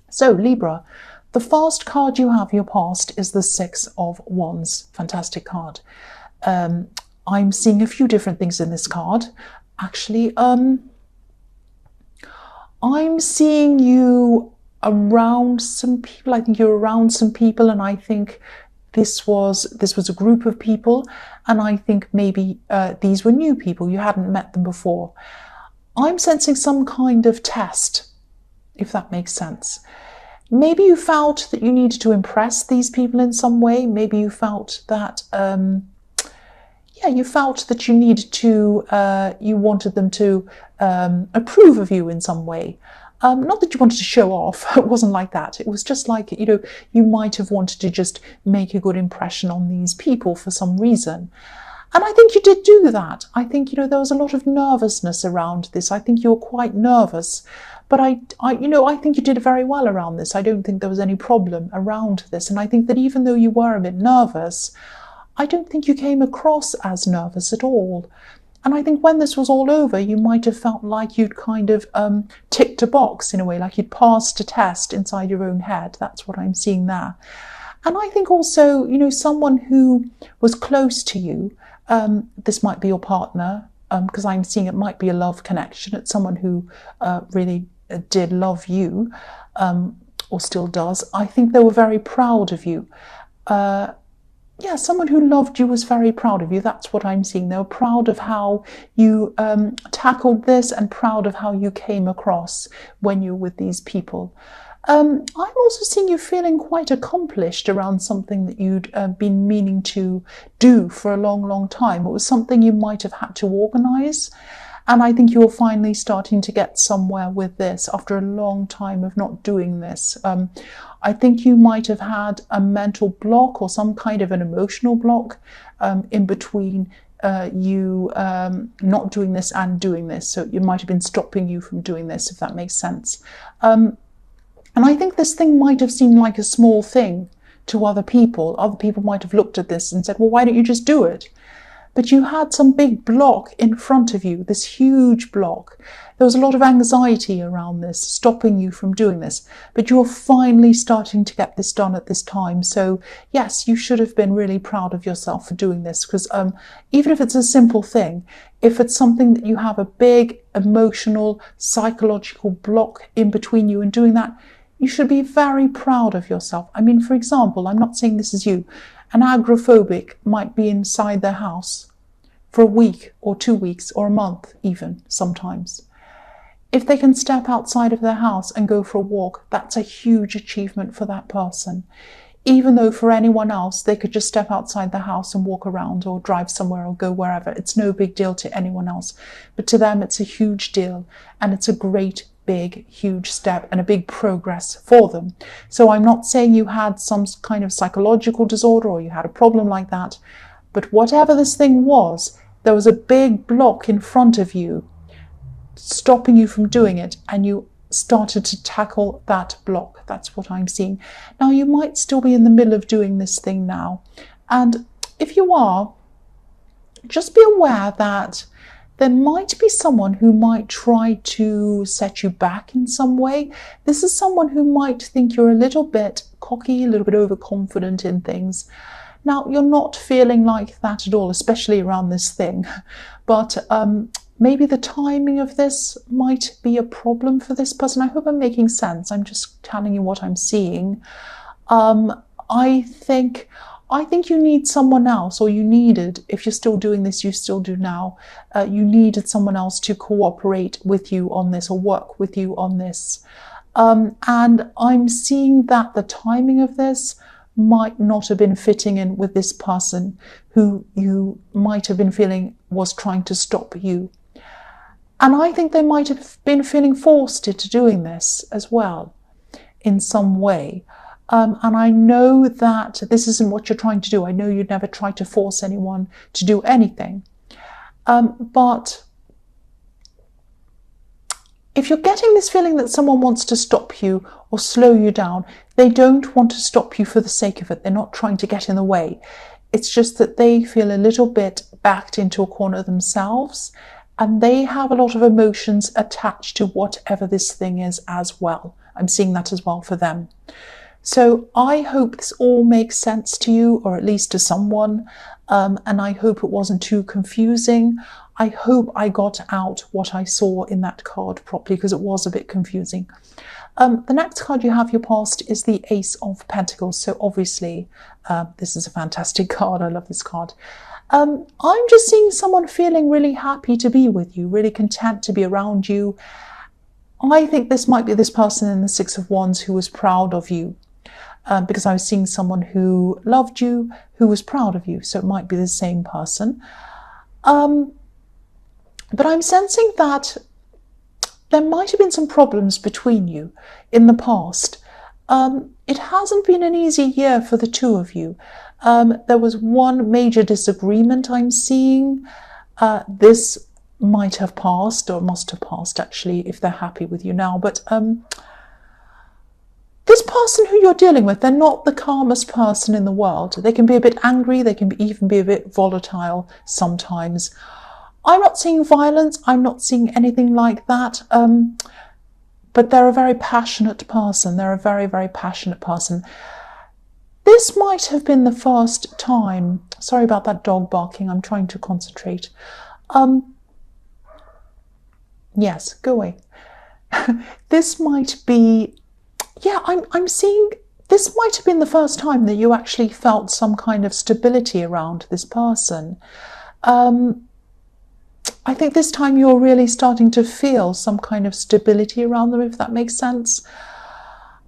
So Libra, the first card you have, your past, is the Six of Wands. Fantastic card. I'm seeing a few different things in this card. Actually, I'm seeing you around some people. I think you're around some people, and I think this was a group of people, and I think maybe these were new people. You hadn't met them before. I'm sensing some kind of test, if that makes sense. Maybe you felt that you needed to impress these people in some way. Maybe you felt that, you felt that you needed to, you wanted them to approve of you in some way. Not that you wanted to show off, it wasn't like that. It was just like, you might have wanted to just make a good impression on these people for some reason. And I think you did do that. I think, there was a lot of nervousness around this. I think you were quite nervous. But I think you did very well around this. I don't think there was any problem around this. And I think that even though you were a bit nervous, I don't think you came across as nervous at all. And I think when this was all over, you might have felt like you'd kind of ticked a box in a way, like you'd passed a test inside your own head. That's what I'm seeing there. And I think also, someone who was close to you, this might be your partner, because I'm seeing it might be a love connection. It's someone who really did love you, or still does. I think they were very proud of you. Someone who loved you was very proud of you. That's what I'm seeing. They were proud of how you tackled this, and proud of how you came across when you were with these people. I'm also seeing you feeling quite accomplished around something that you'd been meaning to do for a long, long time. It was something you might have had to organise. And I think you're finally starting to get somewhere with this after a long time of not doing this. I think you might have had a mental block or some kind of an emotional block in between you not doing this and doing this. So it might have been stopping you from doing this, if that makes sense. And I think this thing might have seemed like a small thing to other people. Other people might have looked at this and said, well, why don't you just do it? But you had some big block in front of you, this huge block. There was a lot of anxiety around this, stopping you from doing this. But you're finally starting to get this done at this time. So yes, you should have been really proud of yourself for doing this, because even if it's a simple thing, if it's something that you have a big emotional, psychological block in between you and doing that, you should be very proud of yourself. I mean, for example, I'm not saying this is you. An agoraphobic might be inside their house for a week or 2 weeks or a month even sometimes. If they can step outside of their house and go for a walk, that's a huge achievement for that person. Even though for anyone else, they could just step outside the house and walk around or drive somewhere or go wherever. It's no big deal to anyone else. But to them, it's a huge deal. And it's a great, big, huge step and a big progress for them. So I'm not saying you had some kind of psychological disorder or you had a problem like that. But whatever this thing was, there was a big block in front of you stopping you from doing it, and you started to tackle that block. That's what I'm seeing. Now, you might still be in the middle of doing this thing now. And if you are, just be aware that there might be someone who might try to set you back in some way. This is someone who might think you're a little bit cocky, a little bit overconfident in things. Now, you're not feeling like that at all, especially around this thing. But maybe the timing of this might be a problem for this person. I hope I'm making sense. I'm just telling you what I'm seeing. I think you need someone else, or you needed, if you're still doing this, you still do now, you needed someone else to cooperate with you on this or work with you on this. And I'm seeing that the timing of this might not have been fitting in with this person who you might have been feeling was trying to stop you. And I think they might have been feeling forced into doing this as well in some way. And I know that this isn't what you're trying to do. I know you'd never try to force anyone to do anything. But if you're getting this feeling that someone wants to stop you or slow you down, they don't want to stop you for the sake of it. They're not trying to get in the way. It's just that they feel a little bit backed into a corner themselves, and they have a lot of emotions attached to whatever this thing is as well. I'm seeing that as well for them. So I hope this all makes sense to you, or at least to someone, and I hope it wasn't too confusing. I hope I got out what I saw in that card properly, because it was a bit confusing. The next card you have, your past, is the Ace of Pentacles. So obviously, this is a fantastic card. I love this card. I'm just seeing someone feeling really happy to be with you, really content to be around you. I think this might be this person in the Six of Wands who was proud of you, because I was seeing someone who loved you, who was proud of you. So it might be the same person. But I'm sensing that there might have been some problems between you in the past. It hasn't been an easy year for the two of you. There was one major disagreement I'm seeing. This might have passed, or must have passed actually, if they're happy with you now. But this person who you're dealing with, they're not the calmest person in the world. They can be a bit angry. They can even be a bit volatile sometimes. I'm not seeing violence. I'm not seeing anything like that. But they're a very passionate person. They're a very, very passionate person. This might have been the first time. Sorry about that dog barking. I'm trying to concentrate. Yes, go away. This might be, yeah, I'm seeing, this might have been the first time that you actually felt some kind of stability around this person. I think this time you're really starting to feel some kind of stability around them, if that makes sense.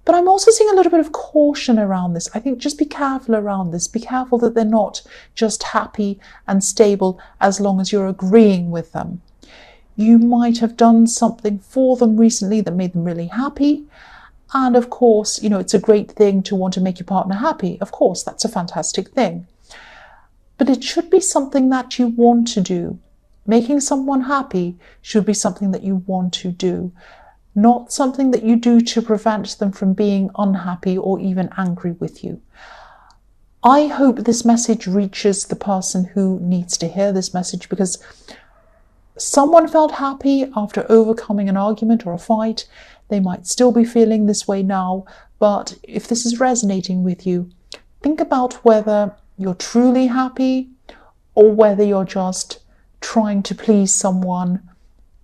But I'm also seeing a little bit of caution around this. I think just be careful around this. Be careful that they're not just happy and stable as long as you're agreeing with them. You might have done something for them recently that made them really happy. And of course, you know, it's a great thing to want to make your partner happy. Of course, that's a fantastic thing. But it should be something that you want to do. Making someone happy should be something that you want to do, not something that you do to prevent them from being unhappy or even angry with you. I hope this message reaches the person who needs to hear this message, because someone felt happy after overcoming an argument or a fight. They might still be feeling this way now, but if this is resonating with you, think about whether you're truly happy or whether you're just trying to please someone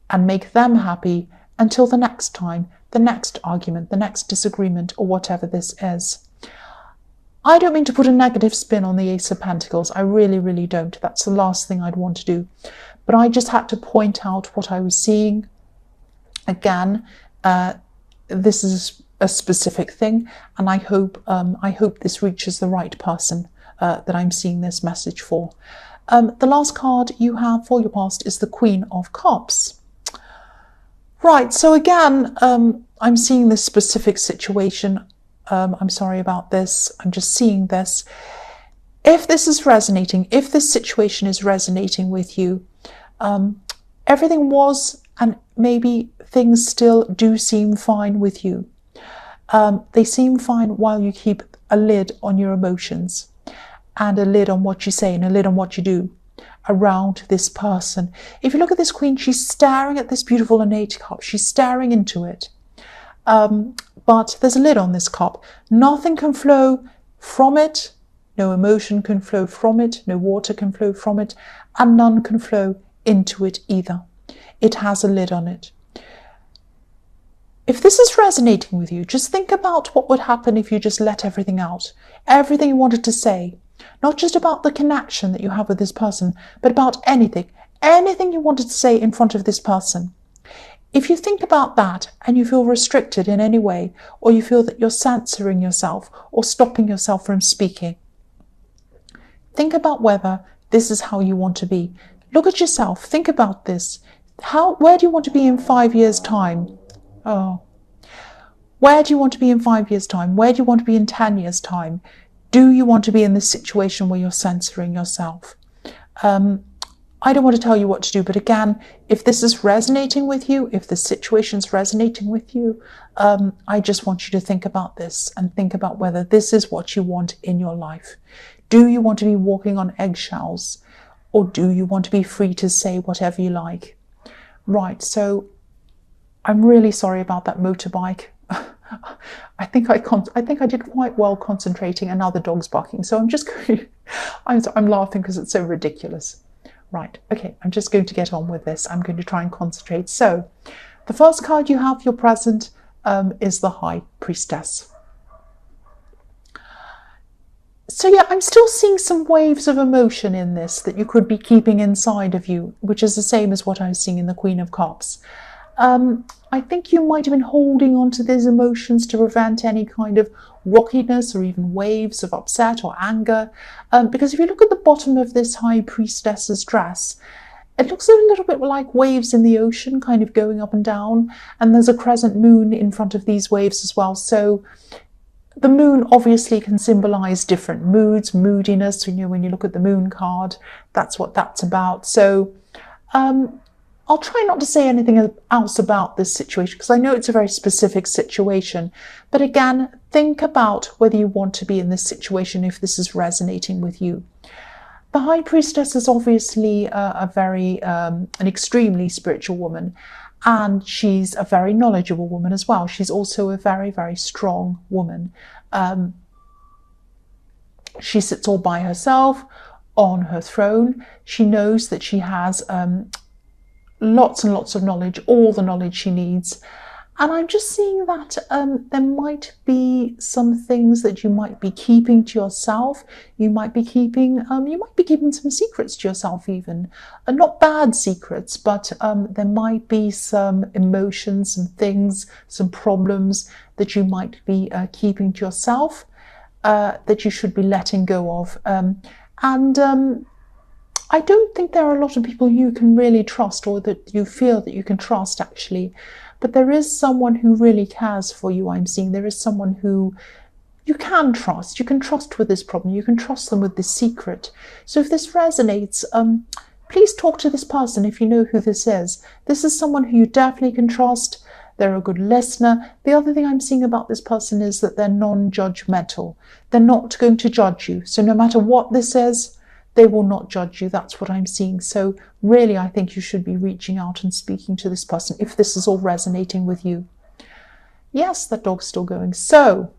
and make them happy until the next time, the next argument, the next disagreement, or whatever this is. I don't mean to put a negative spin on the Ace of Pentacles. I really, really don't. That's the last thing I'd want to do. But I just had to point out what I was seeing. Again, this is a specific thing, and I hope this reaches the right person that I'm seeing this message for. The last card you have for your past is the Queen of Cups. Right, so again, I'm seeing this specific situation. I'm sorry about this. I'm just seeing this. If this is resonating, if this situation is resonating with you, everything was, and maybe things still do seem fine with you. They seem fine while you keep a lid on your emotions, and a lid on what you say, and a lid on what you do around this person. If you look at this queen, she's staring at this beautiful innate cup. She's staring into it. But there's a lid on this cup. Nothing can flow from it. No emotion can flow from it. No water can flow from it. And none can flow into it either. It has a lid on it. If this is resonating with you, just think about what would happen if you just let everything out. Everything you wanted to say. Not just about the connection that you have with this person, but about anything. Anything you wanted to say in front of this person. If you think about that and you feel restricted in any way, or you feel that you're censoring yourself or stopping yourself from speaking, think about whether this is how you want to be. Look at yourself. Think about this. Where do you want to be in 5 years' time? Oh. Where do you want to be in 5 years' time? Where do you want to be in 10 years' time? Do you want to be in this situation where you're censoring yourself? I don't want to tell you what to do, but again, if this is resonating with you, if the situation's resonating with you, I just want you to think about this and think about whether this is what you want in your life. Do you want to be walking on eggshells, or do you want to be free to say whatever you like? Right, so I'm really sorry about that motorbike. I think I did quite well concentrating, and now the dog's barking. So I'm just going. I'm laughing because it's so ridiculous. Right. Okay. I'm just going to get on with this. I'm going to try and concentrate. So, the first card you have, your present, is the High Priestess. So yeah, I'm still seeing some waves of emotion in this that you could be keeping inside of you, which is the same as what I was seeing in the Queen of Cups. I think you might have been holding on to these emotions to prevent any kind of rockiness or even waves of upset or anger. Because if you look at the bottom of this High Priestess's dress, it looks a little bit like waves in the ocean, kind of going up and down. And there's a crescent moon in front of these waves as well. So the moon obviously can symbolize different moods, moodiness. You know, when you look at the moon card, that's what that's about. So I'll try not to say anything else about this situation because I know it's a very specific situation. But again, think about whether you want to be in this situation if this is resonating with you. The High Priestess is obviously an extremely spiritual woman, and she's a very knowledgeable woman as well. She's also a very, very strong woman. She sits all by herself on her throne. She knows that she has lots and lots of knowledge, all the knowledge she needs. And I'm just seeing that there might be some things that you might be keeping to yourself. You might be keeping some secrets to yourself even. Not bad secrets, but there might be some emotions, some things, some problems that you might be keeping to yourself that you should be letting go of. I don't think there are a lot of people you can really trust or that you feel that you can trust actually. But there is someone who really cares for you, I'm seeing. There is someone who you can trust. You can trust with this problem. You can trust them with this secret. So if this resonates, please talk to this person if you know who this is. This is someone who you definitely can trust. They're a good listener. The other thing I'm seeing about this person is that they're non-judgmental. They're not going to judge you. So no matter what this is, they will not judge you. That's what I'm seeing. So really, I think you should be reaching out and speaking to this person if this is all resonating with you. Yes, that dog's still going. So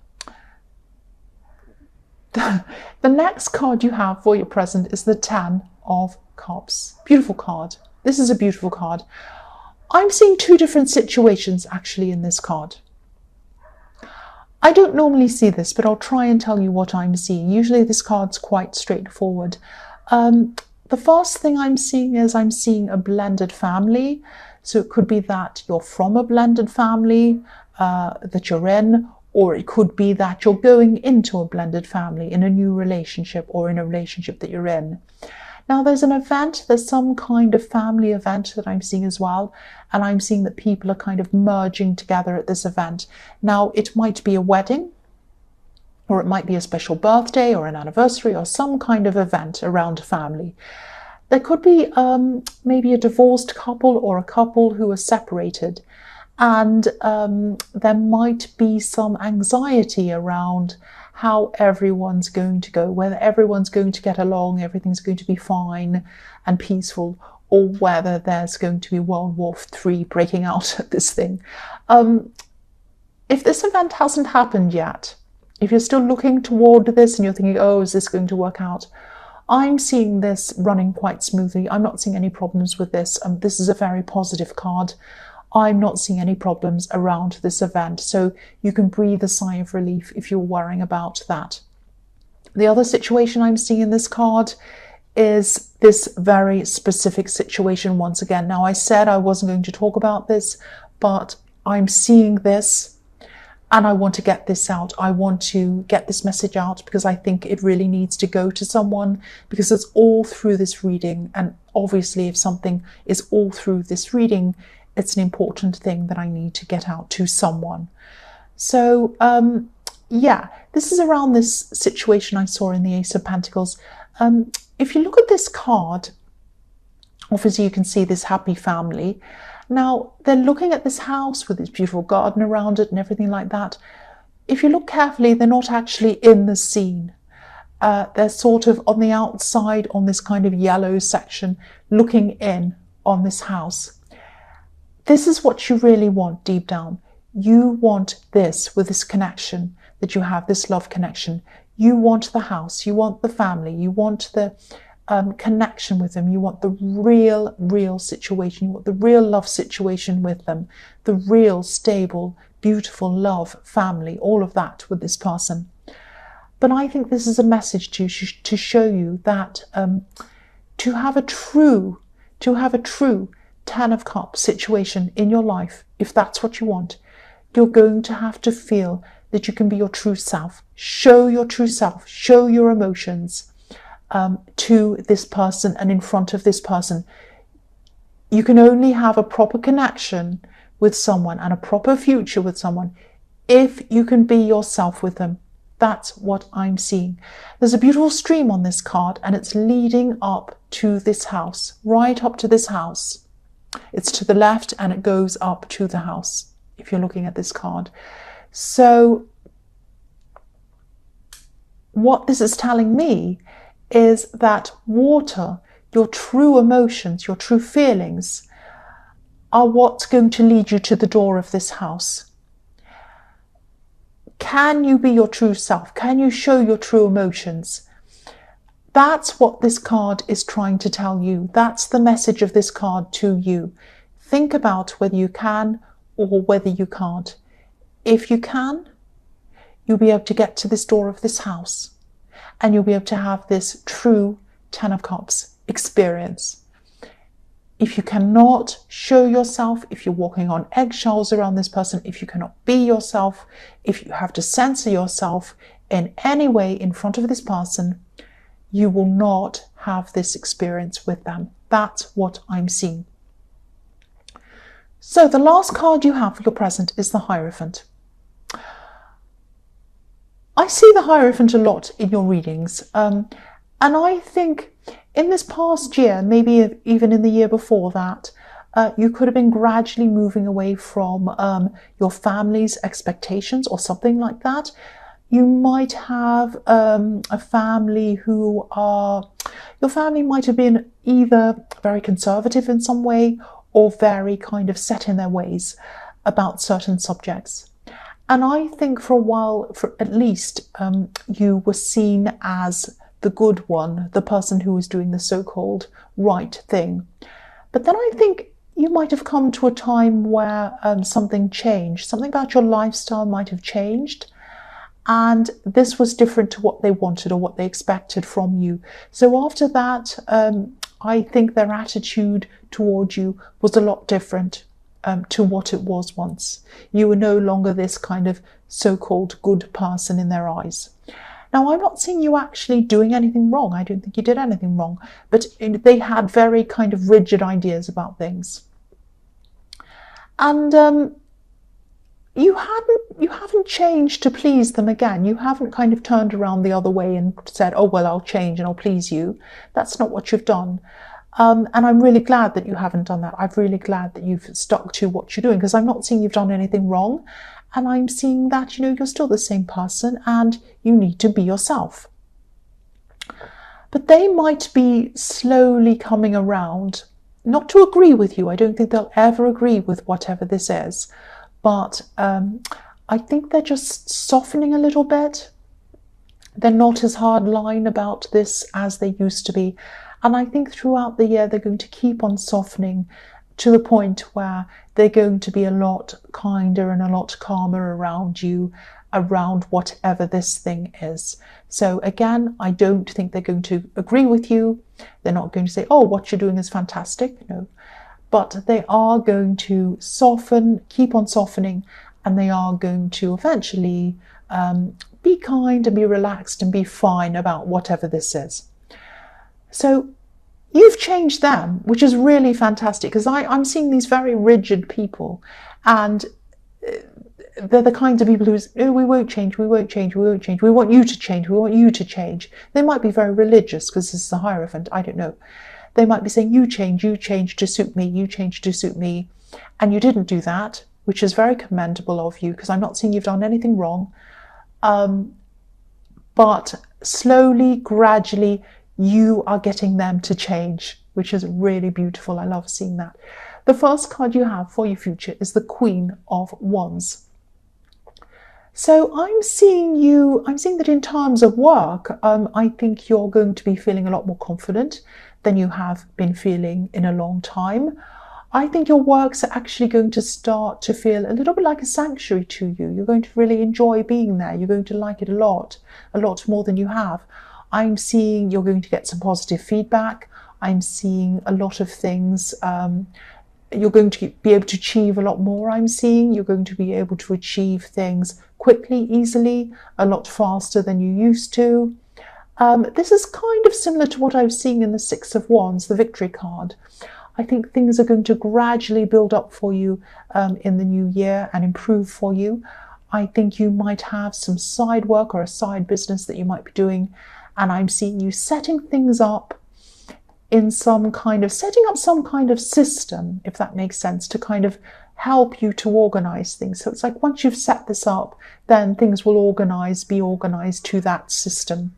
the next card you have for your present is the Ten of Cups. Beautiful card. This is a beautiful card. I'm seeing two different situations actually in this card. I don't normally see this, but I'll try and tell you what I'm seeing. Usually this card's quite straightforward. The first thing I'm seeing is I'm seeing a blended family. So it could be that you're from a blended family that you're in, or it could be that you're going into a blended family in a new relationship or in a relationship that you're in. Now there's an event, there's some kind of family event that I'm seeing as well. And I'm seeing that people are kind of merging together at this event. Now it might be a wedding, or it might be a special birthday or an anniversary or some kind of event around a family. There could be maybe a divorced couple or a couple who are separated. And there might be some anxiety around how everyone's going to go, whether everyone's going to get along, everything's going to be fine and peaceful, or whether there's going to be World War III breaking out at this thing. If this event hasn't happened yet, if you're still looking toward this and you're thinking, oh, is this going to work out? I'm seeing this running quite smoothly. I'm not seeing any problems with this. This is a very positive card. I'm not seeing any problems around this event. So you can breathe a sigh of relief if you're worrying about that. The other situation I'm seeing in this card is this very specific situation once again. Now, I said I wasn't going to talk about this, but I'm seeing this and I want to get this out. I want to get this message out because I think it really needs to go to someone, because it's all through this reading. And obviously, if something is all through this reading, it's an important thing that I need to get out to someone. So, yeah, this is around this situation I saw in the Ace of Pentacles. If you look at this card, obviously you can see this happy family. Now, they're looking at this house with this beautiful garden around it and everything like that. If you look carefully, they're not actually in the scene. They're sort of on the outside on this kind of yellow section, looking in on this house. This is what you really want deep down. You want this with this connection that you have, this love connection. You want the house, you want the family, you want the connection with them, you want the real situation, you want the real love situation with them, the real, stable, beautiful love, family, all of that with this person. But I think this is a message to show you that to have a true Ten of Cups situation in your life, if that's what you want, you're going to have to feel that you can be your true self. Show your true self, show your emotions to this person and in front of this person. You can only have a proper connection with someone and a proper future with someone if you can be yourself with them. That's what I'm seeing. There's a beautiful stream on this card and it's leading up to this house, right up to this house. It's to the left and it goes up to the house if you're looking at this card. So what this is telling me is that water, your true emotions, your true feelings, are what's going to lead you to the door of this house. Can you be your true self? Can you show your true emotions? That's what this card is trying to tell you. That's the message of this card to you. Think about whether you can or whether you can't. If you can, you'll be able to get to this door of this house and you'll be able to have this true Ten of Cups experience. If you cannot show yourself, if you're walking on eggshells around this person, if you cannot be yourself, if you have to censor yourself in any way in front of this person, you will not have this experience with them. That's what I'm seeing. So the last card you have for your present is the Hierophant. I see the Hierophant a lot in your readings, and I think in this past year, maybe even in the year before that, you could have been gradually moving away from your family's expectations or something like that. You might have a family your family might have been either very conservative in some way or very kind of set in their ways about certain subjects. And I think for a while, at least, you were seen as the good one, the person who was doing the so-called right thing. But then I think you might have come to a time where something changed. Something about your lifestyle might have changed. And this was different to what they wanted or what they expected from you. So after that, I think their attitude towards you was a lot different to what it was once. You were no longer this kind of so-called good person in their eyes. Now, I'm not seeing you actually doing anything wrong. I don't think you did anything wrong. But they had very kind of rigid ideas about things. And you haven't changed to please them again. You haven't kind of turned around the other way and said, oh, well, I'll change and I'll please you. That's not what you've done. And I'm really glad that you haven't done that. I'm really glad that you've stuck to what you're doing, because I'm not seeing you've done anything wrong. And I'm seeing that, you're still the same person and you need to be yourself. But they might be slowly coming around, not to agree with you. I don't think they'll ever agree with whatever this is. But I think they're just softening a little bit. They're not as hard line about this as they used to be. And I think throughout the year, they're going to keep on softening to the point where they're going to be a lot kinder and a lot calmer around you, around whatever this thing is. So again, I don't think they're going to agree with you. They're not going to say, oh, what you're doing is fantastic. No. But they are going to soften, keep on softening, and they are going to eventually be kind and be relaxed and be fine about whatever this is. So you've changed them, which is really fantastic, because I'm seeing these very rigid people, and they're the kinds of people who say, oh, we won't change, we won't change, we won't change, we want you to change, we want you to change. They might be very religious because this is the Hierophant, I don't know. They might be saying, you change to suit me, you change to suit me. And you didn't do that, which is very commendable of you, because I'm not saying you've done anything wrong. But slowly, gradually, you are getting them to change, which is really beautiful. I love seeing that. The first card you have for your future is the Queen of Wands. So I'm seeing that in terms of work, I think you're going to be feeling a lot more confident than you have been feeling in a long time. I think your works are actually going to start to feel a little bit like a sanctuary to you. You're going to really enjoy being there. You're going to like it a lot more than you have. I'm seeing you're going to get some positive feedback. I'm seeing a lot of things. You're going to be able to achieve a lot more. I'm seeing you're going to be able to achieve things quickly, easily, a lot faster than you used to. This is kind of similar to what I was seeing in the Six of Wands, the Victory card. I think things are going to gradually build up for you in the new year and improve for you. I think you might have some side work or a side business that you might be doing, and I'm seeing you setting things up in setting up some kind of system, if that makes sense, to kind of help you to organize things. So it's like once you've set this up, then things will be organized to that system.